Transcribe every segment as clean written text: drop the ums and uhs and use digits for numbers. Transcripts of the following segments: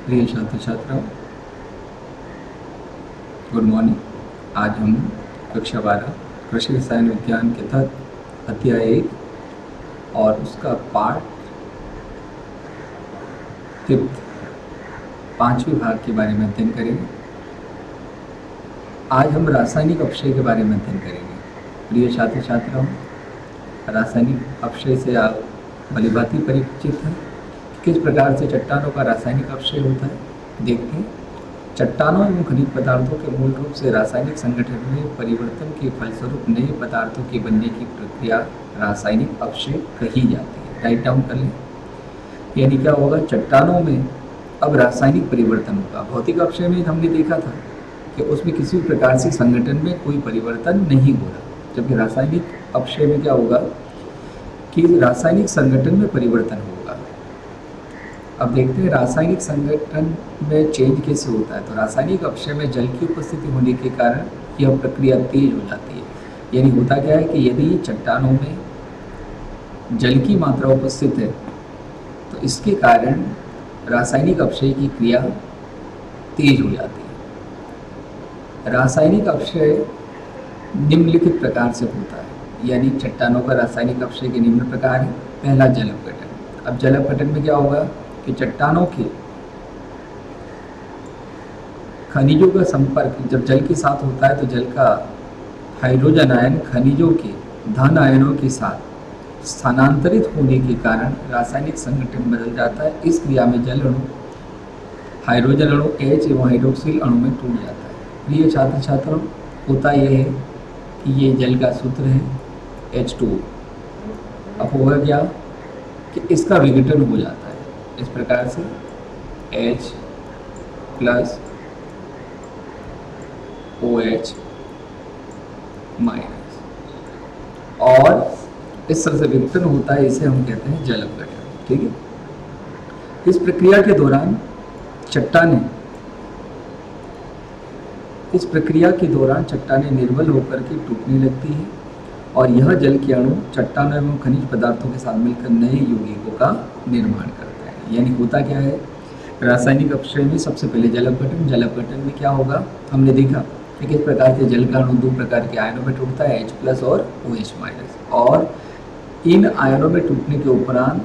प्रिय छात्र छात्राओं, गुड मॉर्निंग। आज हम कक्षा 12 कृषि रसायन विज्ञान के तहत अध्याय 1 और उसका पाठ फिफ्थ 5वें भाग के बारे में अध्ययन करेंगे। आज हम रासायनिक अपक्षय के बारे में अध्ययन करेंगे। प्रिय छात्र छात्राओं, रासायनिक अपक्षय से आप भलीभांति परिचित हैं। किस प्रकार से चट्टानों का रासायनिक अपक्षय होता है देखते हैं। चट्टानों एवं खनिज पदार्थों के मूल रूप से रासायनिक संगठन में परिवर्तन के फलस्वरूप नए पदार्थों के बनने की प्रक्रिया रासायनिक अपक्षय कही जाती है। राइट डाउन कर लें। यानी क्या होगा, चट्टानों में अब रासायनिक परिवर्तन होगा। भौतिक अपक्षय में हमने देखा था कि उसमें किसी प्रकार से संगठन में कोई परिवर्तन नहीं हो रहा, जबकि रासायनिक अपक्षय में क्या होगा कि रासायनिक संगठन में परिवर्तन होगा। अब देखते हैं रासायनिक संगठन में चेंज कैसे होता है। तो रासायनिक अपक्षय में जल की उपस्थिति होने के कारण यह प्रक्रिया तेज हो जाती है। यानी होता क्या है कि यदि चट्टानों में जल की मात्रा उपस्थित है तो इसके कारण रासायनिक अपक्षय की क्रिया तेज हो जाती है। रासायनिक अपक्षय निम्नलिखित प्रकार से होता है। यानी चट्टानों का रासायनिक अपक्षय के निम्न प्रकार है। पहला, जल अपघटन। अब जल अपघटन में क्या होगा कि चट्टानों के खनिजों का संपर्क जब जल के साथ होता है तो जल का हाइड्रोजन आयन खनिजों के धन आयनों के साथ स्थानांतरित होने के कारण रासायनिक संगठन बदल जाता है। इस क्रिया में जल अणु हाइड्रोजन अणु H एवं हाइड्रोक्सिल अणु में टूट जाता है। प्रिय छात्र छात्राओं, होता यह है कि ये जल का सूत्र है H2O। अब होगा क्या कि इसका विघटन हो जाता है इस प्रकार से H प्लस OH माइनस, और इस तरह से विघटन होता है। इसे हम कहते हैं जल अपघटन। ठीक है। इस प्रक्रिया के दौरान चट्टानें निर्बल होकर के टूटने लगती है और यह जल के अणु चट्टानों एवं खनिज पदार्थों के साथ मिलकर नए यौगिकों का निर्माण करता है। यानी होता क्या है, रासायनिक अपक्षय में सबसे पहले जल अपघटन में क्या होगा, हमने देखा कि किस प्रकार से जल का अणु दो प्रकार के आयनों में टूटता है, H प्लस और OH माइनस। और इन आयनों में टूटने के उपरांत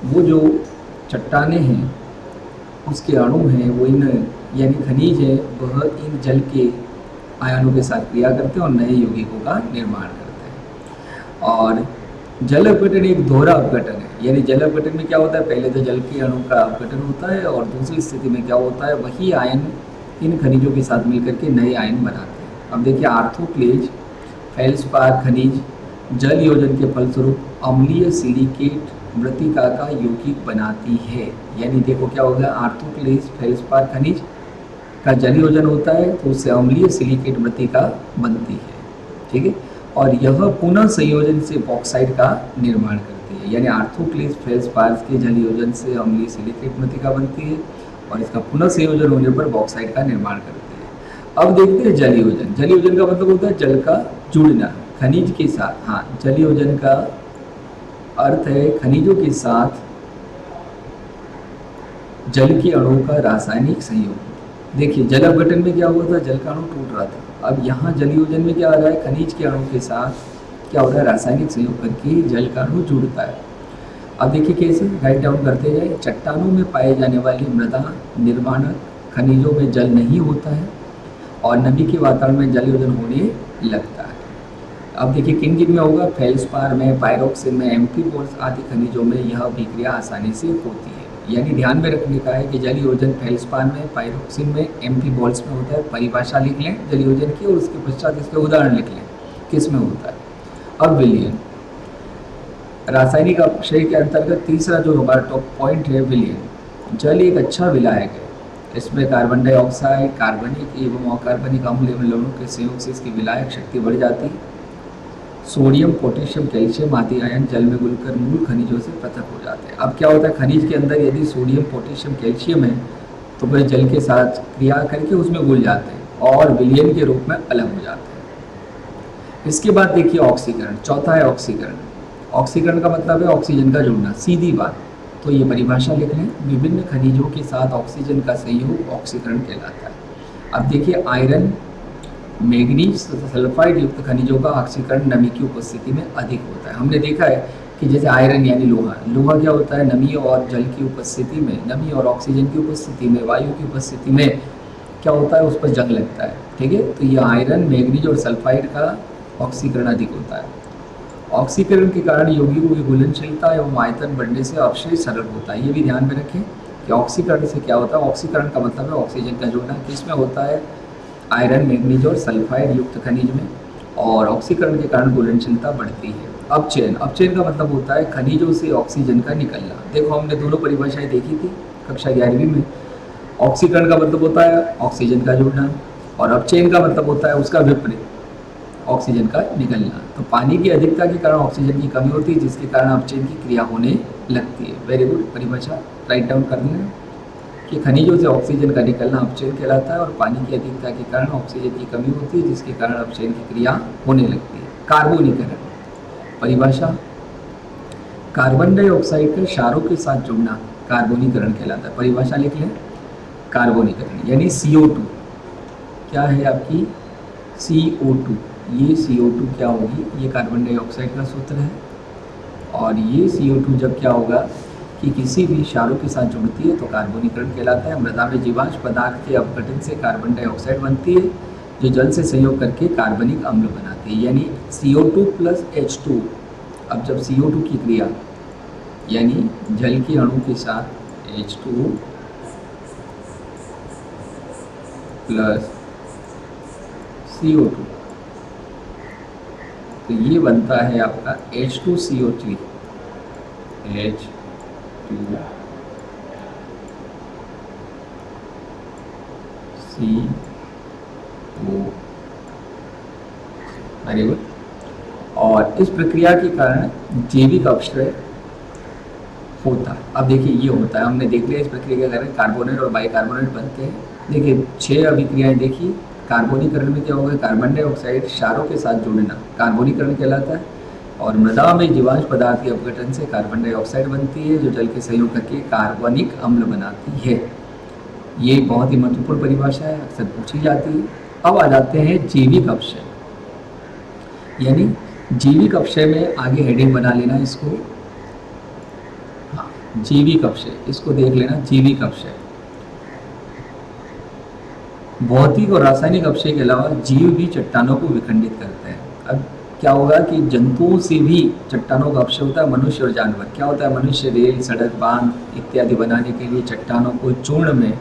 वो जो चट्टानें हैं उसके अणु हैं, वो इन यानी खनिज है, वह इन जल के आयनों के साथ क्रिया करते हैं और नए यौगिकों का निर्माण करते हैं। और जल अपघटन एक दोहरा अपघटन है। यानी जल अपघटन में क्या होता है, पहले तो जल के अणु का अपघटन होता है और दूसरी स्थिति में क्या होता है, वही आयन इन खनिजों के साथ मिलकर के नए आयन बनाते हैं। अब देखिए, आर्थोक्लेज फेल्सपार खनिज जल योजन के फलस्वरूप अम्लीय सिलिकेट मृत्तिका का यौगिक बनाती है। यानी देखो क्या होगा, आर्थोक्लेज फेल्सपार खनिज का जल योजन होता है तो उससे अम्लीय सिलिकेट मृत्तिका बनती है। ठीक है। और यह पुनः संयोजन से बॉक्साइट का निर्माण करती है। यानी आर्थोक्लेज फेल्सपार के जल योजन से अम्लीय सिलिकेट मृत्तिका बनती है और इसका पुनः संयोजन होने पर बॉक्साइट का निर्माण करती है। अब देखते हैं जल योजन। जल योजन का मतलब होता है जल का जुड़ना खनिज के साथ। हाँ, जल योजन का अर्थ है खनिजों के साथ जल के अणुओं का रासायनिक संयोग। देखिए, जल अपघटन में क्या हुआ था, जल का अणु टूट रहा था। अब यहाँ जल योजन में क्या आ रहा है, खनिज के अणु के साथ क्या हो रहा है, रासायनिक संयोग करके जल का अणु जुड़ता है। अब देखिए कैसे, राइट डाउन करते जाए। चट्टानों में पाए जाने वाली मृदा निर्माणक खनिजों में जल नहीं होता है और नमी के वातावरण में जल योजन होने लगता है। अब देखिए किन किन में होगा, फेल्सपार में, पायरोक्सिन में, एम्फीबॉल्स आदि खनिजों में यह अभिक्रिया आसानी से होती है। यानी ध्यान में रखने का है कि जल योजन फेल्सपार में, पायरोक्सिन में, एम्फीबॉल्स में होता है। परिभाषा लिख लें जल योजन की और उसके पश्चात इसके उदाहरण लिख लें किस में होता है। अब विलयन, रासायनिक अपक्षय के अंतर्गत तीसरा जो हमारा टॉप पॉइंट है, विलयन। जल एक अच्छा विलायक है। इसमें कार्बन डाइऑक्साइड, कार्बनिक एवं अकार्बनिक अम्ल एवं लवणों के संयोग से इसकी विलायक शक्ति बढ़ जाती है। सोडियम, पोटेशियम, कैल्शियम आदि आयन जल में घुलकर मूल खनिजों से पृथक हो जाते हैं। अब क्या होता है, खनिज के अंदर यदि सोडियम, पोटेशियम, कैल्शियम है तो वह जल के साथ क्रिया करके उसमें घुल जाते हैं और विलयन के रूप में अलग हो जाते हैं। इसके बाद देखिए ऑक्सीकरण। चौथा है ऑक्सीकरण। ऑक्सीकरण का मतलब है ऑक्सीजन का जुड़ना, सीधी बात। तो ये परिभाषा लिख लें, विभिन्न खनिजों के साथ ऑक्सीजन का संयोग ऑक्सीकरण कहलाता है। अब देखिए, आयरन, मैग्नीज तथा सल्फाइड युक्त खनिजों का ऑक्सीकरण नमी की उपस्थिति में अधिक होता है। हमने देखा है कि जैसे आयरन यानी लोहा, लोहा क्या होता है, नमी और जल की उपस्थिति में, नमी और ऑक्सीजन की उपस्थिति में, वायु की उपस्थिति में क्या होता है, उस पर जंग लगता है। ठीक है, तो ये आयरन, मैग्नीज और सल्फाइड का ऑक्सीकरण अधिक होता है। ऑक्सीकरण के कारण यौगिकों की घुलनशीलता एवं आयतन बढ़ने से अवशेष सरल होता है। ये भी ध्यान में रखें कि ऑक्सीकरण से क्या होता है, ऑक्सीकरण का मतलब है ऑक्सीजन का जुड़ना, किसमें होता है, आयरन, मैग्नीज और सल्फाइड युक्त खनिज में, और ऑक्सीकरण के कारण घुलनशीलता बढ़ती है। अपचयन, अपचयन का मतलब होता है खनिजों से ऑक्सीजन का निकलना। देखो, हमने दोनों परिभाषाएं देखी थी कक्षा 11वीं में। ऑक्सीकरण का मतलब होता है ऑक्सीजन का जुड़ना, और अपचयन का मतलब होता है उसका विपरीत, ऑक्सीजन का निकलना। तो पानी की अधिकता के कारण ऑक्सीजन की कमी होती है, जिसके कारण अपचयन की क्रिया होने लगती है। वेरी गुड, परिभाषा राइट डाउन कर लेना कि खनिजों से ऑक्सीजन का निकलना अपचयन कहलाता है, और पानी की अधिकता के कारण ऑक्सीजन की कमी होती है, जिसके कारण अपचयन की क्रिया होने लगती है। कार्बोनीकरण, परिभाषा, कार्बन डाइऑक्साइड का क्षारों के साथ जुड़ना कार्बोनीकरण कहलाता है। परिभाषा लिख लें, कार्बोनीकरण यानी CO2, क्या है आपकी CO2, ये CO2 क्या होगी, ये कार्बन डाइऑक्साइड का सूत्र है, और ये CO2 जब क्या होगा कि किसी भी क्षारों के साथ जुड़ती है तो कार्बोनीकरण कहलाता है। मृदा में जीवाश्म पदार्थ के अपघटन से कार्बन डाइऑक्साइड बनती है, जो जल से संयोग करके कार्बनिक अम्ल बनाती है, यानी CO2 प्लस H2। अब जब CO2 की क्रिया यानी जल के अणु के साथ H2 प्लस CO2, तो ये बनता है आपका H2CO3, H2CO, वेरी गुड। और इस प्रक्रिया के कारण जैविक अपक्षय होता है। अब देखिए, ये होता है, हमने देख लिया इस प्रक्रिया के कारण कार्बोनेट और बाइकार्बोनेट बनते हैं। देखिए 6 अभिक्रियाएं देखी। कार्बोनीकरण में क्या होगा, कार्बन डाइऑक्साइड क्षारों के साथ जुड़ना कार्बोनीकरण कहलाता है, और मृदा में जीवाश्म पदार्थ के अपघटन से कार्बन डाइऑक्साइड बनती है, जो जल के संयोग करके कार्बनिक अम्ल बनाती है। ये बहुत ही महत्वपूर्ण परिभाषा है, अक्सर पूछी जाती है। अब आ जाते हैं जैविक अपक्षय, यानी जैविक अपक्षय में आगे हेडिंग बना लेना इसको, हाँ, जैविक अपक्षय, इसको देख लेना, जैविक अपक्षय। भौतिक और रासायनिक अपक्षय के अलावा जीव भी चट्टानों को विखंडित करते हैं। अब क्या होगा कि जंतुओं से भी चट्टानों का अपक्षय होता है। मनुष्य और जानवर क्या होता है, मनुष्य रेल, सड़क, बांध इत्यादि बनाने के लिए चट्टानों को चूर्ण में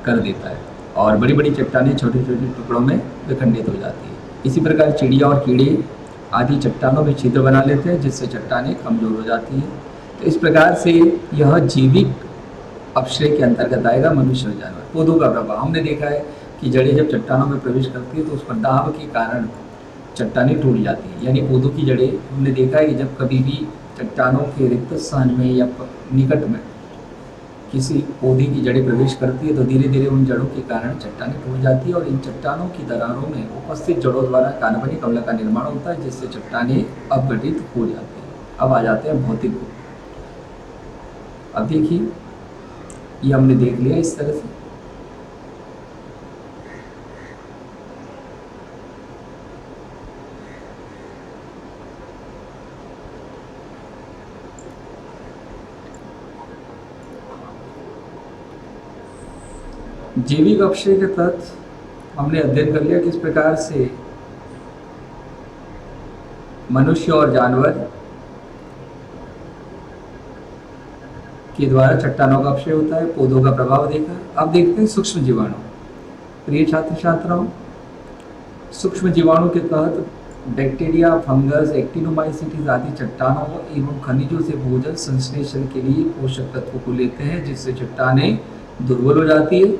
कर देता है, और बड़ी बड़ी चट्टानें छोटे छोटे टुकड़ों में विखंडित हो जाती है। इसी प्रकार चिड़िया और कीड़े आदि चट्टानों में छिद्र बना लेते हैं, जिससे चट्टानें कमजोर हो जाती हैं। तो इस प्रकार से यह जैविक अपक्षय के अंतर्गत आएगा मनुष्य और जानवर। पौधों का प्रभाव, हमने देखा है कि जड़ें जब चट्टानों में प्रवेश करती है तो उस पर दाब के कारण चट्टानें टूट जाती हैं, यानी पौधों की जड़ें, हमने देखा है कि जब कभी भी चट्टानों के रिक्त स्थान में या निकट में किसी पौधे की जड़ें प्रवेश करती है तो धीरे धीरे उन जड़ों के कारण चट्टानें टूट जाती है, और इन चट्टानों की दरारों में उपस्थित जड़ों द्वारा कार्बनिक अम्ल का निर्माण होता है, जिससे चट्टानें अपघटित हो जाती हैं। अब आ जाते हैं भौतिक गुण। अब देखिए, ये हमने देख लिया इस तरह से। जैविक अपक्षय के तहत हमने अध्ययन कर लिया किस प्रकार से मनुष्य और जानवर के द्वारा चट्टानों का अपक्षय होता है, पौधों का प्रभाव देखा। अब देखते हैं सूक्ष्म जीवाणु। प्रिय छात्र छात्राओं, सूक्ष्म जीवाणु के तहत बैक्टीरिया, फंगस, एक्टिनोमाइसीट्स आदि चट्टानों एवं खनिजों से भोजन संश्लेषण के लिए पोषक तत्वों को लेते हैं, जिससे चट्टानें दुर्बल हो जाती है।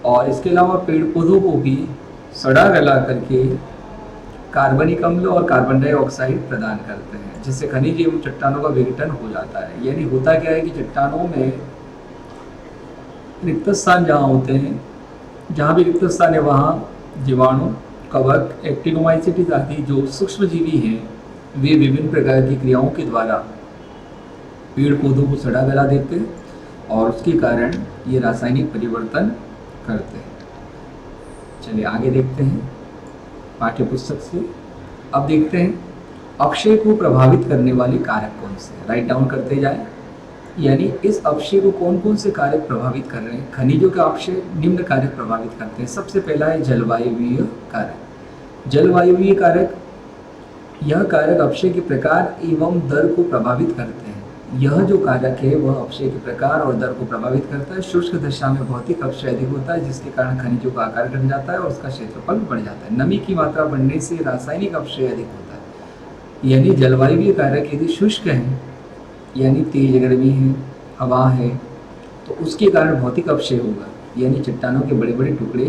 और इसके अलावा पेड़ पौधों को भी सड़ा गला करके कार्बनिक अम्ल और कार्बन डाइऑक्साइड प्रदान करते हैं, जिससे खनिज एवं चट्टानों का विघटन हो जाता है। यानी होता क्या है कि चट्टानों में रिक्त स्थान जहाँ होते हैं, जहाँ भी रिक्त स्थान है वहाँ जीवाणु, कवक, एक्टिनोमाइसीट्स आदि जो सूक्ष्म जीवी हैं, वे विभिन्न प्रकार की क्रियाओं के द्वारा पेड़ पौधों को सड़ा गला देते हैं और उसके कारण ये रासायनिक परिवर्तन करते हैं। चलिए आगे देखते हैं पाठ्य पुस्तक से। अब देखते हैं अक्षय को प्रभावित करने वाले कारक कौन से हैं। राइट डाउन करते जाए, यानी इस अक्षय को कौन कौन से कारक प्रभावित कर रहे हैं। खनिजों के अक्षय निम्न कारक प्रभावित करते हैं। सबसे पहला है जलवायुवीय कारक। जलवायुवीय कारक, यह कारक अक्षय के प्रकार एवं दर को प्रभावित करते हैं। यह जो कारक है वह अक्षय के प्रकार और दर को प्रभावित करता है। शुष्क दशा में भौतिक अक्षय अधिक होता है, जिसके कारण खनिजों का आकार घट जाता है और उसका क्षेत्रफल बढ़ जाता है। नमी की मात्रा बढ़ने से रासायनिक अक्षय अधिक होता है। यानी जलवायुवीय कारक यदि शुष्क है, यानी तेज गर्मी है, हवा है, तो उसके कारण भौतिक अक्षय होगा, यानी चट्टानों के बड़े बड़े टुकड़े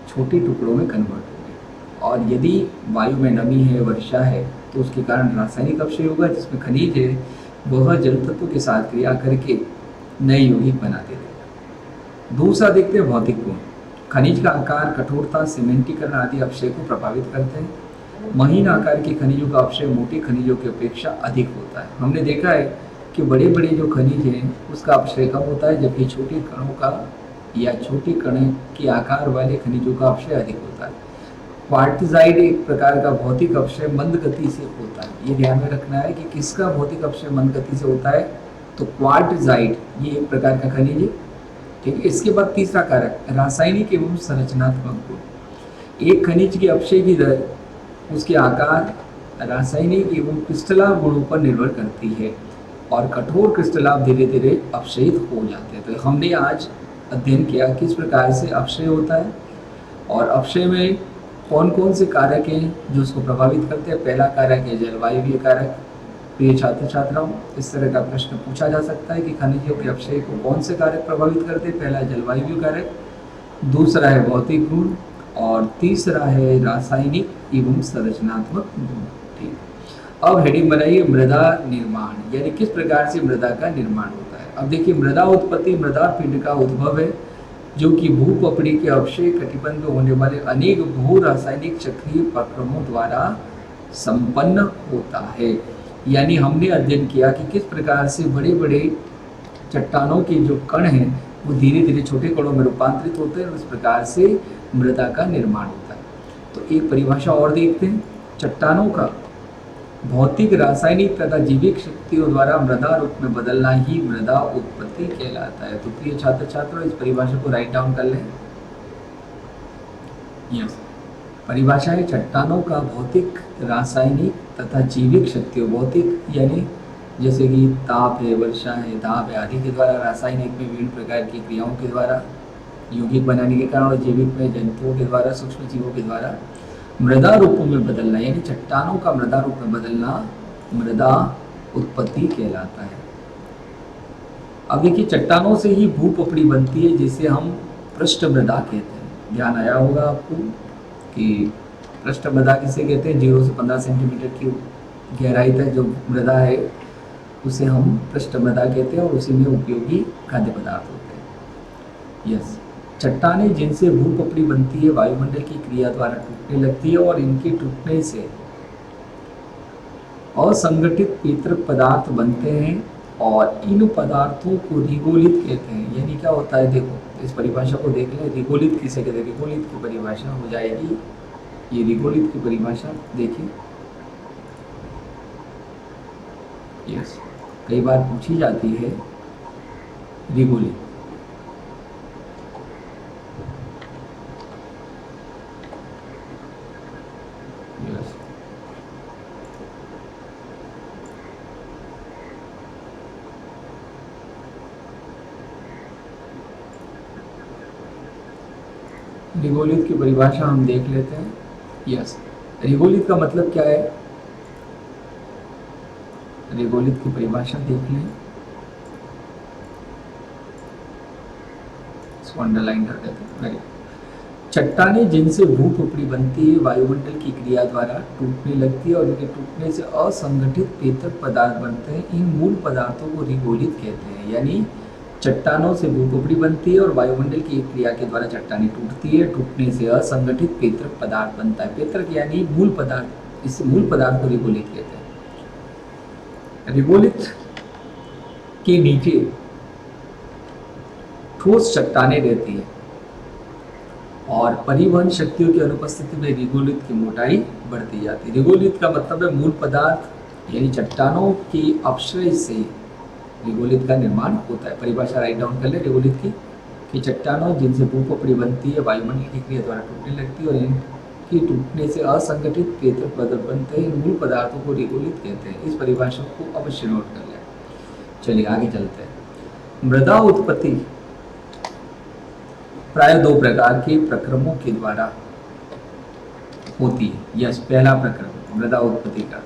छोटे टुकड़ों में कन्वर्ट होंगे। और यदि वायु में नमी है, वर्षा है, तो उसके कारण रासायनिक अक्षय होगा, जिसमें खनिज है वह जल तत्व के साथ क्रिया करके नए यौगिक बना देते हैं। दूसरा देखते हैं भौतिक गुण। खनिज का आकार, कठोरता, सीमेंटीकरण आदि अक्षय को प्रभावित करते हैं। महीन आकार के खनिजों का अक्षय मोटे खनिजों की अपेक्षा अधिक होता है। हमने देखा है कि बड़े बड़े जो खनिज हैं उसका अक्षय कम होता है, जबकि छोटे कणों का या छोटे कण के आकार वाले खनिजों का अक्षय अधिक होता है। क्वार्टजाइड एक प्रकार का भौतिक अक्षय मंद गति से होता है। ये ध्यान में रखना है कि किसका भौतिक अक्षय मंद गति से होता है, तो क्वार्टजाइड ये एक प्रकार का खनिज है। ठीक है, इसके बाद तीसरा कारक रासायनिक एवं संरचनात्मक गुण। एक खनिज के अक्षय की दर उसके आकार, रासायनिक एवं क्रिस्टलाव गुणों पर निर्भर करती है और कठोर क्रिस्टलाव धीरे धीरे अपक्षयित हो जाते हैं। तो हमने आज अध्ययन किया किस प्रकार से अपक्षय होता है और अपक्षय में कौन कौन से कारक हैं जो उसको प्रभावित करते हैं। पहला कारक है जलवायुवीय कारक। प्रिय छात्र छात्राओं, इस तरह का प्रश्न पूछा जा सकता है कि खनिजों के अपक्षय को कौन से कारक प्रभावित करते हैं। पहला जलवायुवीय कारक, दूसरा है भौतिक गुण और तीसरा है रासायनिक एवं संरचनात्मक गुण। ठीक, अब हेडिंग बनाइए मृदा निर्माण, यानी किस प्रकार से मृदा का निर्माण होता है। अब देखिए मृदा उत्पत्ति मृदा पिंड का उद्भव है, जो कि भूपपड़ी के अक्षय कटिबंध में होने वाले अनेक भू रासायनिक चक्रीय प्रक्रमों द्वारा संपन्न होता है। यानी हमने अध्ययन किया कि किस प्रकार से बड़े बड़े चट्टानों के जो कण हैं वो धीरे धीरे छोटे कणों में रूपांतरित होते हैं और इस प्रकार से मृदा का निर्माण होता है। तो एक परिभाषा और देखते हैं, चट्टानों का भौतिक, रासायनिक तथा जैविक शक्तियों द्वारा मृदा रूप में बदलना ही मृदा उत्पत्ति कहलाता है। तो प्रिय छात्र छात्रों, इस परिभाषा को राइट डाउन कर लें। यस, परिभाषा है चट्टानों का भौतिक, रासायनिक तथा जैविक शक्तियों, भौतिक यानी जैसे कि ताप है, वर्षा है, दाब है आदि के द्वारा, रासायनिक में विभिन्न प्रकार की क्रियाओं के द्वारा यौगिक बनाने के कारण, और जैविक में जंतुओं के द्वारा, सूक्ष्म जीवों के द्वारा मृदा रूपों में बदलना, यानी चट्टानों का मृदा रूप में बदलना मृदा उत्पत्ति कहलाता है। अब देखिए चट्टानों से ही भूपपड़ी बनती है, जिसे हम पृष्ठ मृदा कहते हैं। ध्यान आया होगा आपको कि पृष्ठ मृदा किसे कहते हैं, 0 से 15 सेंटीमीटर की गहराई तक जो मृदा है उसे हम पृष्ठ मृदा कहते हैं और उसी में उपयोगी खाद्य पदार्थ होते हैं। यस, चट्टानें जिनसे भूपपड़ी बनती है वायुमंडल की क्रिया द्वारा टूटने लगती है और इनके टूटने से असंगठित पेतरक पदार्थ बनते हैं और इन पदार्थों को रिगोलित कहते हैं। यानी क्या होता है, देखो इस परिभाषा को देख लें, रिगोलित किसे कहते हैं। रिगोलित की परिभाषा हो जाएगी, ये रिगोलित की परिभाषा देखिए। यस, कई बार पूछी जाती है रिगोलित। रिगोलित की परिभाषा हम देख लेते हैं। यस, रिगोलित का मतलब क्या है, रिगोलित की परिभाषा देख लें, इसको अंडरलाइन कर देते हैं। चट्टानें जिनसे भूपपड़ी बनती है वायुमंडल की क्रिया द्वारा टूटने लगती है और इनके टूटने से असंगठित पेतरक पदार्थ बनते हैं, इन मूल पदार्थों को रिगोलित कहते हैं। यानी चट्टानों से भूपपड़ी बनती है और वायुमंडल की क्रिया के द्वारा चट्टानें टूटती है, टूटने से असंगठित पेतरक पदार्थ बनता है। पेतरक यानी मूल पदार्थ, इस मूल पदार्थ को रिगोलित कहते हैं। रिगोलित के नीचे ठोस चट्टानें रहती है और परिवहन शक्तियों की अनुपस्थिति में रिगोलित की मोटाई बढ़ती जाती है। रिगोलित का मतलब है मूल पदार्थ यानी चट्टानों के अपक्षय से रिगोलित का निर्माण होता है। परिभाषा राइट डाउन कर ले रिगोलित की कि चट्टानों जिनसे भूपोपड़ी बनती है वायुमंडल की क्रिया द्वारा टूटने लगती है और इनकी टूटने से असंगठित पृथक पदार्थ बनते हैं। इन मूल पदार्थों को रिगोलित कहते हैं। इस परिभाषा को अवश्य नोट कर लें। चलिए आगे चलते हैं। मृदा उत्पत्ति प्राय दो प्रकार के प्रक्रमों के द्वारा होती है। यह पहला प्रक्रम मृदा उत्पत्ति का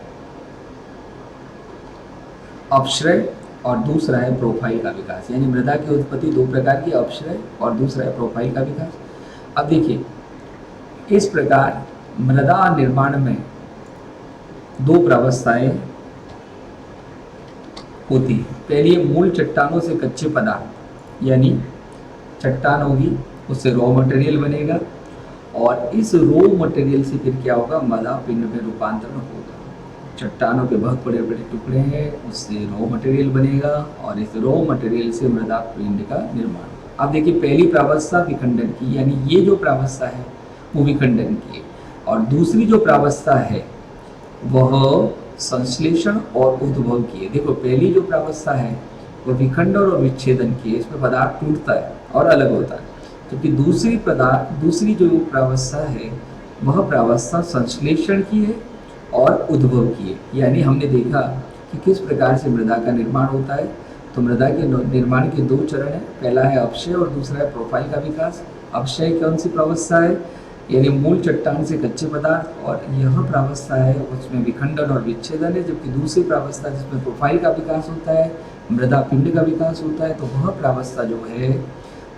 अपक्षय और दूसरा है प्रोफाइल का विकास। यानी मृदा की उत्पत्ति दो प्रकार की, अपक्षय और दूसरा है प्रोफाइल का विकास। अब देखिए इस प्रकार मृदा निर्माण में दो प्रावस्थाएं होती है। पहली मूल चट्टानों से कच्चे पदार्थ यानी चट्टान होगी, उससे रॉ मटेरियल बनेगा और इस रॉ मटेरियल से फिर क्या होगा, मृदा पिंड में रूपांतरण होगा। चट्टानों के बहुत बड़े बड़े टुकड़े हैं, उससे रॉ मटेरियल बनेगा और इस रॉ मटेरियल से मृदा पिंड का निर्माण। अब देखिए पहली प्रावस्था विखंडन की, यानी ये जो प्रावस्था है वो विखंडन की है और दूसरी जो प्रावस्था है वह संश्लेषण और उद्भव की है। देखो पहली जो प्रावस्था है वह विखंडन और विच्छेदन की है, इसमें पदार्थ टूटता है और अलग होता है। क्योंकि दूसरी जो प्रावस्था है वह प्रावस्था संश्लेषण की है और उद्भव की है। यानी हमने देखा कि किस प्रकार से मृदा का निर्माण होता है। तो मृदा के निर्माण के दो चरण है, पहला है अपक्षय और दूसरा है प्रोफाइल का विकास। अपक्षय कौन सी प्रावस्था है, यानी मूल चट्टान से कच्चे पदार्थ, और यह प्रावस्था है उसमें विखंडन और विच्छेदन है। जबकि दूसरी प्रावस्था जिसमें प्रोफाइल का विकास होता है, मृदा पिंड का विकास होता है, तो वह प्रावस्था जो है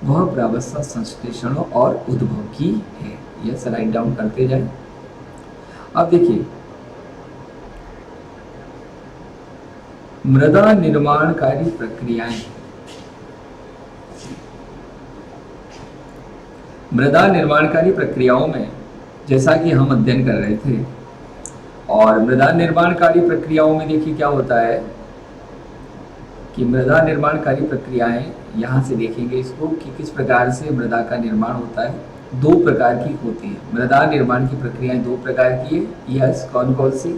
वह प्रावस्था संश्लेषण और उद्भव की है। यह स्लाइड डाउन करते जाए। अब देखिए मृदा निर्माणकारी प्रक्रियाएं, मृदा निर्माणकारी प्रक्रियाओं में जैसा कि हम अध्ययन कर रहे थे, और मृदा निर्माणकारी प्रक्रियाओं में देखिए क्या होता है कि मृदा निर्माणकारी प्रक्रियाएं, यहाँ से देखेंगे इसको कि किस प्रकार से मृदा का निर्माण होता है। दो प्रकार की होती है मृदा निर्माण की प्रक्रियाएं, दो प्रकार की है। यस, कौन कौन सी?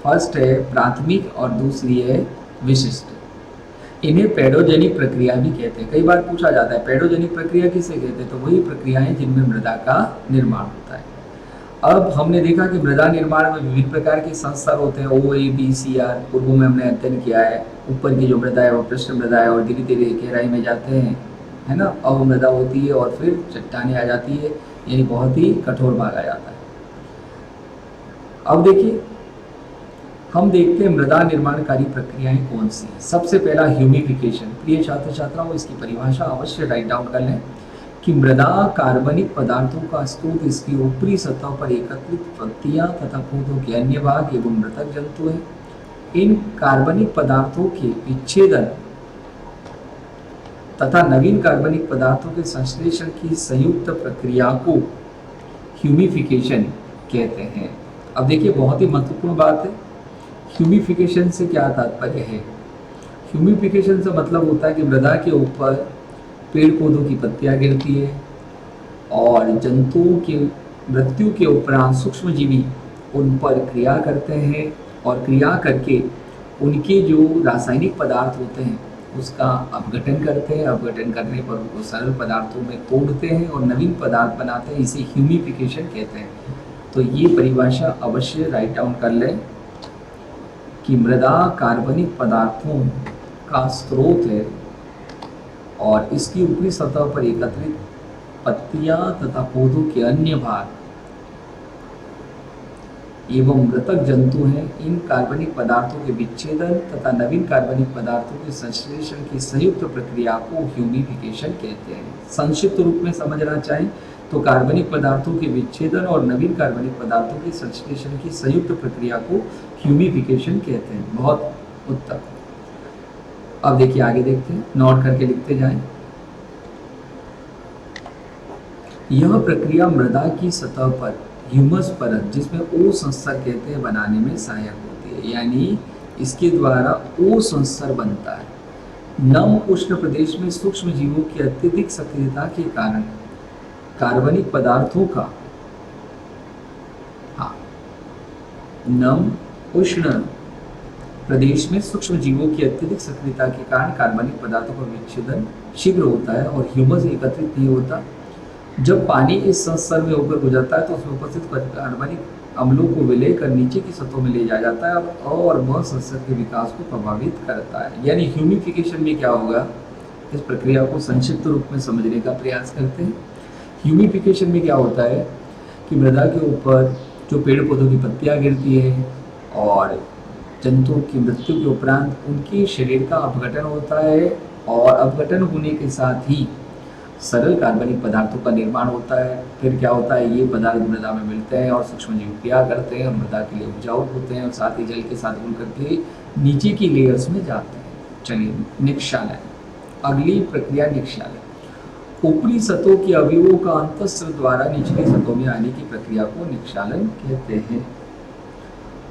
फर्स्ट है प्राथमिक और दूसरी है विशिष्ट। इन्हें पेडोजेनिक प्रक्रिया भी कहते हैं। कई बार पूछा जाता है पेडोजेनिक प्रक्रिया किसे कहते हैं, तो वही प्रक्रियाएं जिनमें मृदा का निर्माण होता है। अब हमने देखा कि मृदा निर्माण में विभिन्न प्रकार के संस्तर होते हैं, OABCR पूर्व में हमने अध्ययन किया है। ऊपर की जो मृदा है वो पृष्ठ मृदा है और धीरे धीरे गहराई में जाते हैं, है ना, अवमृदा होती है और फिर चट्टानें आ जाती है, यानी बहुत ही कठोर भाग आ जाता है। अब देखिए हम देखते हैं मृदा निर्माणकारी प्रक्रियाएं कौन सी हैं। सबसे पहला ह्यूमिफिकेशन। प्रिय छात्र छात्राओं इसकी परिभाषा अवश्य राइट डाउन कर लें कि मृदा कार्बनिक पदार्थों का स्रोत इसकी ऊपरी सतह पर एकत्रित पत्तियां तथा पौधों के अन्य भाग एवं मृतक जंतु है। इन कार्बनिक पदार्थों के विच्छेदन तथा नवीन कार्बनिक पदार्थों के संश्लेषण की संयुक्त प्रक्रिया को ह्यूमिफिकेशन कहते हैं। अब देखिए बहुत ही महत्वपूर्ण बात है, ह्यूमिफिकेशन से क्या तात्पर्य है। ह्यूमिफिकेशन से मतलब होता है कि मृदा के ऊपर पेड़ पौधों की पत्तियां गिरती है और जंतुओं की मृत्यु के उपरांत सूक्ष्म जीवी उन पर क्रिया करते हैं और क्रिया करके उनके जो रासायनिक पदार्थ होते हैं उसका अपघटन करते हैं। अपघटन करने पर उनको सरल पदार्थों में तोड़ते हैं और नवीन पदार्थ बनाते हैं। इसे ह्यूमिफिकेशन कहते हैं। तो ये परिभाषा अवश्य राइट डाउन कर लें कि मृदा कार्बनिक पदार्थों का स्रोत है और इसकी ऊपरी सतह पर एकत्रित पत्तियां तथा पौधों के अन्य भाग एवं मृतक जंतु हैं। इन कार्बनिक पदार्थों के विच्छेदन तथा नवीन कार्बनिक पदार्थों के संश्लेषण की संयुक्त प्रक्रिया को ह्यूमिफिकेशन कहते हैं। संक्षिप्त रूप में समझना चाहें तो कार्बनिक पदार्थों के विच्छेदन और नवीन कार्बनिक पदार्थों के संश्लेषण की संयुक्त प्रक्रिया को ह्यूमिफिकेशन कहते हैं। बहुत उत्तम। अब देखिए आगे देखते हैं, नोट करके लिखते जाएं। यह प्रक्रिया मृदा की सतह पर ह्यूमस परत, जिसमें ओ संस्तर कहते हैं, बनाने में सहायक होती है। यानी इसके द्वारा ओ संस्तर बनता है। नम उष्ण प्रदेश में सूक्ष्म जीवों की अत्यधिक सक्रियता के कारण कार्बनिक पदार्थों का, हाँ, नम उष्ण प्रदेश में सूक्ष्म जीवों की अत्यधिक सक्रियता के कारण कार्बनिक पदार्थों का विच्छेदन शीघ्र होता है और ह्यूमस एकत्रित नहीं होता। जब पानी इस संस्तर में होकर गुजरता है तो उसमें उपस्थित कार्बनिक अम्लों को विलय कर नीचे की सतहों में ले जाया जाता है और वह संस्तर के विकास को प्रभावित करता है। यानी ह्यूमिफिकेशन में क्या होगा, इस प्रक्रिया को संक्षिप्त रूप में समझने का प्रयास करते हैं। ह्यूमिफिकेशन में क्या होता है कि मृदा के ऊपर जो पेड़ पौधों की पत्तियां गिरती है और जंतुओं की मृत्यु के उपरांत उनके शरीर का अपघटन होता है और अपघटन होने के साथ ही सरल कार्बनिक पदार्थों का निर्माण होता है। फिर क्या होता है, ये पदार्थ मृदा में मिलते हैं और सूक्ष्म जीव क्रिया करते हैं और मृदा के लिए उपजाऊ होते हैं और साथ ही जल के साथ घुल करके नीचे की लेयर्स में जाते हैं। चलिए, निक्षालन, अगली प्रक्रिया निक्षालन। ऊपरी सतहों के अवयवों का अंतस्त्र द्वारा निचली सतहों में आने की प्रक्रिया को निक्षालन कहते हैं।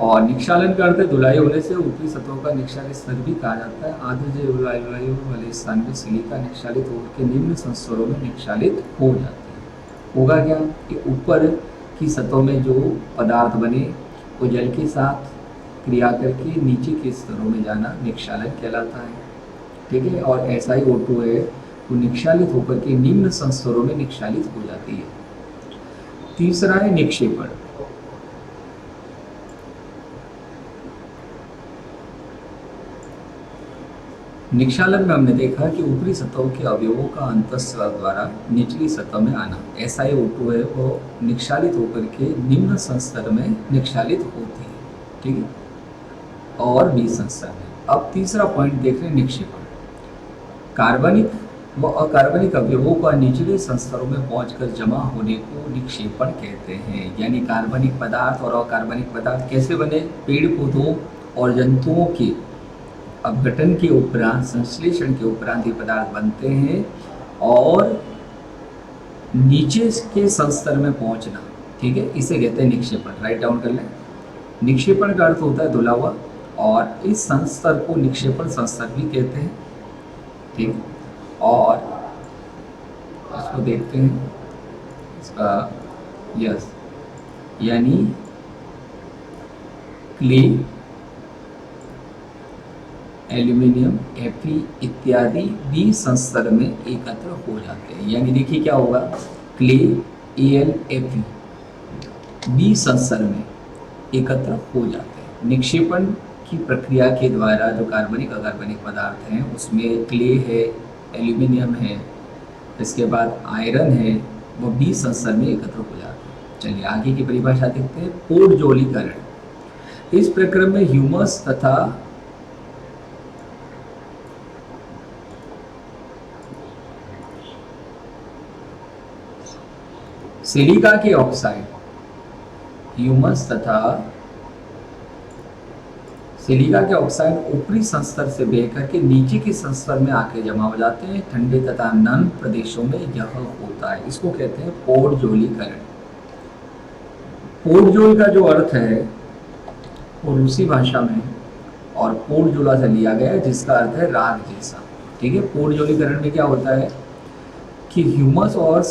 और निक्षालन का अर्थ है धुलाई होने से ऊपरी सतहों का निक्षालित स्तर भी कहा जाता है। आद्र जलवायु वाले स्थान में सिलिका निक्षालित होकर निम्न संस्तरों में निक्षालित हो जाती है। होगा क्या कि ऊपर की सतहों में जो पदार्थ बने वो जल के साथ क्रिया करके नीचे के स्तरों में जाना निक्षालन कहलाता है। ठीक है, और ऐसा ही O2 है वो निक्षालित होकर के निम्न संस्तरों में निक्षालित हो जाती है। तीसरा है निक्षेपण। निक्षालन में हमने देखा कि ऊपरी सतहों के अवयवों का अंतस्त्र द्वारा निचली सतह में आना। ऐसा ही O2 है वो निक्षालित होकर के निम्न संस्तर में निक्षालित होती है। ठीक है, और बी संस्तर में। अब तीसरा पॉइंट देख रहे हैं निक्षेपण। कार्बनिक व अकार्बनिक अवयवों का निचले संस्तरों में पहुंचकर जमा होने को निक्षेपण कहते हैं। यानी कार्बनिक पदार्थ और अकार्बनिक पदार्थ कैसे बने, पेड़ पौधों और जंतुओं के अपघटन के उपरांत, संश्लेषण के उपरांत ये पदार्थ बनते हैं और नीचे के संस्तर में पहुंचना। ठीक है, इसे कहते हैं निक्षेपण। राइट डाउन कर लें। निक्षेपण का अर्थ होता है धुला हुआ और इस संस्तर को निक्षेपण संस्तर भी कहते हैं। ठीक, और इसको देखते हैं इसका, यस, यानी क्ले, एल्यूमिनियम, Fe इत्यादि बी संस्तर में एकत्र हो जाते हैं। यानी देखिए क्या होगा, क्ले, Al, Fe बी संस्तर में एकत्र हो जाते हैं। निक्षेपण की प्रक्रिया के द्वारा जो कार्बनिक अकार्बनिक पदार्थ हैं उसमें क्ले है, एल्यूमिनियम है, इसके बाद आयरन है, वो बी संस्तर में एकत्र हो जाते हैं। चलिए आगे की परिभाषा देखते हैं। पोर्टजोलीकरण। इस प्रक्रम में ह्यूमस तथा सिलिका के ऑक्साइड, ह्यूमस तथा सिलिका के ऑक्साइड ऊपरी संस्तर से बह करके नीचे के संस्तर में आके जमा हो जाते हैं। ठंडे तथा नम प्रदेशों में यह होता है। इसको कहते हैं पोर्टजोलीकरण। पोर्टजोल का जो अर्थ है वो रूसी भाषा में और पोर्टजोला से लिया गया है, जिसका अर्थ है राग जैसा। ठीक है, पोर्टजोलीकरण में क्या होता है कि ह्यूमस और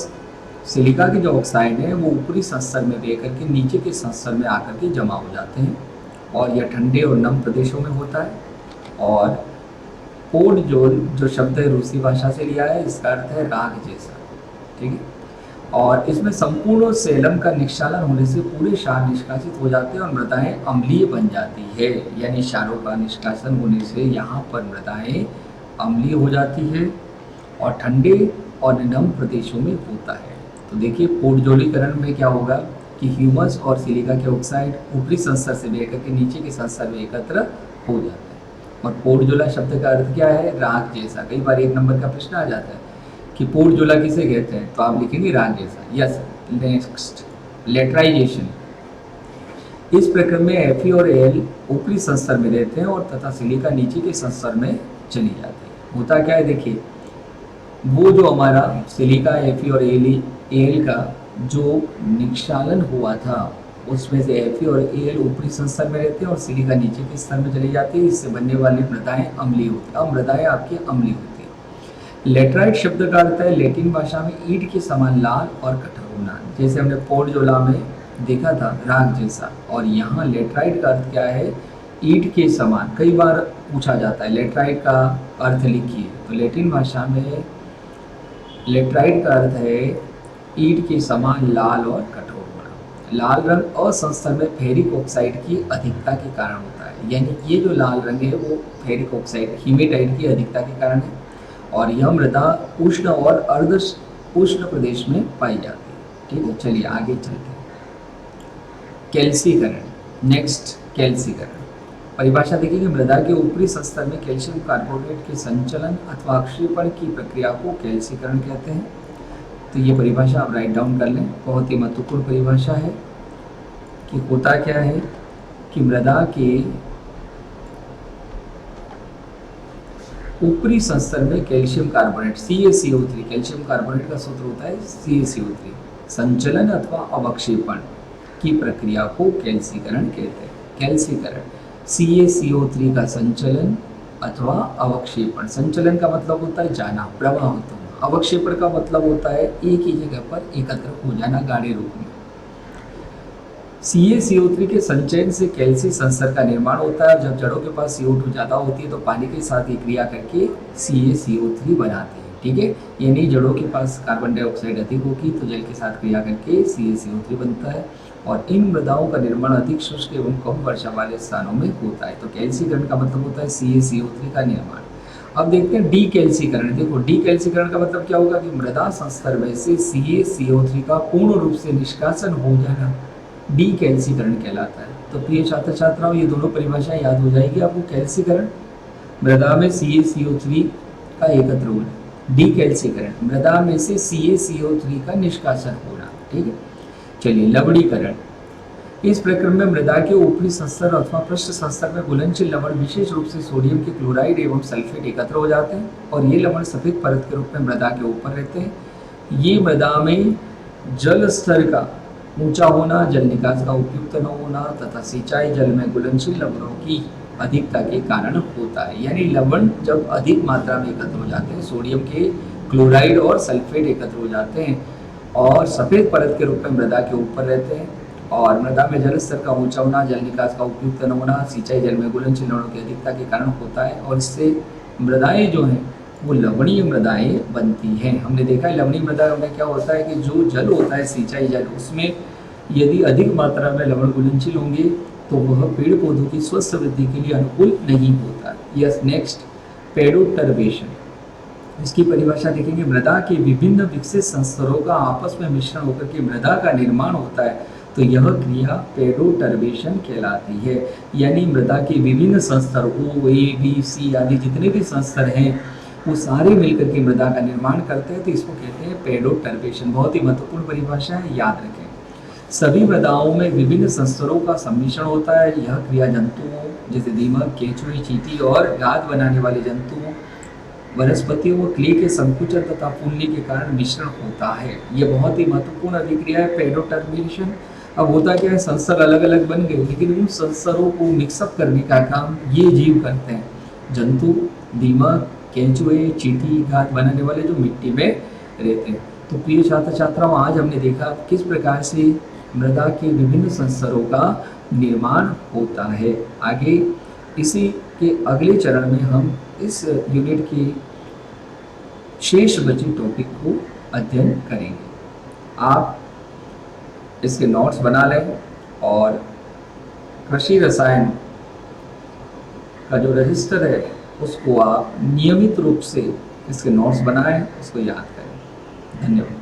सिलिका के जो ऑक्साइड है वो ऊपरी संस्तर में बह करके नीचे के संस्तर में आकर के जमा हो जाते हैं और यह ठंडे और नम प्रदेशों में होता है। और पोर्टजोल जो शब्द है रूसी भाषा से लिया है, इसका अर्थ है राग जैसा। ठीक है, और इसमें संपूर्ण सेलम का निक्षालन होने से पूरे क्षार निष्कासित हो जाते हैं और मृदाएं अम्लीय बन जाती है। यानी क्षारों का निष्कासन होने से यहाँ पर मृदाएं अम्लीय हो जाती है और ठंडे और नम प्रदेशों में होता है। तो देखिए पोर्टजोलीकरण में क्या होगा कि ह्यूमस और सिलिका के ऑक्साइड ऊपरी संस्तर से बह करके नीचे के संस्तर में एकत्र हो जाते हैं। और पोर्टजोला शब्द का अर्थ क्या है, राग जैसा। कई बार 1 नंबर का प्रश्न आ जाता है कि पोर्टजोला किसे कहते हैं, तो आप लिखेंगे राग जैसा। Yes, next, laterisation. इस प्रक्रम में Fe और Al ऊपरी संस्तर में रहते हैं और तथा सिलिका नीचे के संस्तर में चली जाती है। होता क्या है, देखिए वो जो हमारा सिलिका, Fe और Al का जो निक्षालन हुआ था उसमें से Fe और Al ऊपरी संस्तर में रहते हैं और सिलिका नीचे के स्तर में चली जाती है। इससे बनने वाली मृदाएं अम्लीय होती है। अब मृदाएं आपकी अम्लीय होती है। लेटराइट शब्द का अर्थ है लैटिन भाषा में ईंट के समान लाल और कठोर होना, जैसे हमने पोर्टजोला में देखा था राग जैसा। और यहाँ लेटराइट का अर्थ क्या है? ईंट के समान। कई बार पूछा जाता है लेटराइट का अर्थ लिखिए, तो लैटिन भाषा में लेटराइट का अर्थ है ईंट के समान लाल और कठोर होना। लाल रंग असंस्तर में फेरिक ऑक्साइड की अधिकता के कारण होता है, यानी ये जो लाल रंग है वो फेरिक ऑक्साइड हीमेटाइट की अधिकता के कारण है। और यह मृदा उष्ण और अर्ध उष्ण प्रदेश में पाई जाती है। ठीक है, चलिए आगे चलते हैं। कैल्सीकरण। नेक्स्ट, कैल्सीकरण परिभाषा देखिए, मृदा के ऊपरी स्तर में कैल्शियम कार्बोनेट के संचलन अथवा अक्षेपण की प्रक्रिया को कैल्सीकरण कहते हैं। तो ये परिभाषा आप राइट डाउन कर लें, बहुत ही महत्वपूर्ण परिभाषा है कि होता क्या है कि मृदा के ऊपरी संस्तर में calcium carbonate CaCO3, calcium carbonate का सूत्र होता है CaCO3, संचलन अथवा अवक्षेपण की प्रक्रिया को कैल्सीकरण कहते हैं। कैल्सीकरण CaCO3 का संचलन अथवा अवक्षेपण। संचलन का मतलब होता है जाना, प्रवाहित होना। अवक्षेपण का मतलब होता है एक ही जगह पर एकत्र हो जाना गाढ़े रूप में। CaCO3 के संचयन से कैल्सी संस्तर का निर्माण होता है। जब जड़ों के पास CO2 ज़्यादा होती है तो पानी के साथ ही क्रिया करके CaCO3 बनाते हैं। ठीक है, यानी जड़ों के पास कार्बन डाइऑक्साइड अधिक होगी तो जल के साथ क्रिया करके CaCO3 बनता है। और इन मृदाओं का निर्माण अधिक शुष्क एवं कम वर्षा वाले स्थानों में होता है। तो कैल्सीकरण का मतलब होता है CaCO3 का निर्माण। अब देखते हैं डीकैल्सीकरण। देखो, डीकैल्सीकरण का मतलब क्या होगा कि मृदा संस्तर में से CaCO3 का पूर्ण रूप से निष्कासन हो जाना डीकैल्सीकरण कहलाता है। तो प्रिय छात्र छात्राओं, ये दोनों परिभाषाएं याद हो जाएगी आपको। कैल्सीकरण मृदा में CaCO3 का एकत्र होना, डीकैल्सीकरण मृदा में से CaCO3 का निष्कासन होना। ठीक है, चलिए लवणीकरण। इस प्रक्रम में मृदा के ऊपरी संस्तर अथवा पृष्ठ संस्तर में घुलनशील लवण विशेष रूप से सोडियम के क्लोराइड एवं सल्फेट एकत्र हो जाते हैं और ये लवण सफेद परत के रूप में मृदा के ऊपर रहते हैं। ये मृदा में जल स्तर का ऊंचा होना, जल निकास का उपयुक्त न होना तथा सिंचाई जल में घुलनशील लवणों की अधिकता के कारण होता है। यानी लवण जब अधिक मात्रा में एकत्र हो जाते हैं, सोडियम के क्लोराइड और सल्फेट एकत्र हो जाते हैं और सफ़ेद परत के रूप में मृदा के ऊपर रहते हैं। और मृदा में जल स्तर का ऊंचा होना, जल निकास का उपयुक्त न होना, सिंचाई जल में घुलनशील लवणों की अधिकता के कारण होता है और इससे मृदाएं जो हैं वो लवणीय मृदाएं बनती हैं। हमने देखा है लवणीय मृदा में क्या होता है कि जो जल होता है सिंचाई जल, उसमें यदि अधिक मात्रा में लवण घुलनशील होंगे तो वह पेड़ पौधों की स्वस्थ वृद्धि के लिए अनुकूल नहीं होता। Yes, next, pedoturbation. इसकी परिभाषा देखेंगे, मृदा के विभिन्न विकसित संस्तरों का आपस में मिश्रण होकर के मृदा का निर्माण होता है, तो यह क्रिया पेडोटर्बेशन कहलाती है। यानी मृदा के विभिन्न संस्तर O, A, B, C आदि जितने भी संस्तर हैं वो सारे मिलकर के मृदा का निर्माण करते हैं, तो इसको कहते हैं पेडोटर्बेशन। बहुत ही महत्वपूर्ण परिभाषा है, याद रखें। सभी मृदाओं में विभिन्न संस्तरों का सम्मिश्रण होता है। यह क्रिया जंतुओं जैसे दीमक, केंचुए, चींटी और गाद बनाने वाले जंतुओं, वनस्पतियों व क्ले के संकुचन तथा फूलने के कारण मिश्रण होता है। यह बहुत ही महत्वपूर्ण अभिक्रिया है पेडोटर्बेशन। अब होता क्या है, संस्तर अलग अलग बन गए लेकिन उन संस्तरों को मिक्सअप करने का काम ये जीव करते हैं। जंतु, दीमक, केंचुए, चींटी, गाद बनाने वाले जो मिट्टी में रहते हैं। तो प्रिय छात्र छात्राओं, आज हमने देखा किस प्रकार से मृदा के विभिन्न संस्तरों का निर्माण होता है। आगे इसी के अगले चरण में हम इस यूनिट के शेष बचे टॉपिक को अध्ययन करेंगे। आप इसके नोट्स बना लें और कृषि रसायन का जो रजिस्टर है उसको आप नियमित रूप से इसके नोट्स बनाएं, उसको याद करें। धन्यवाद।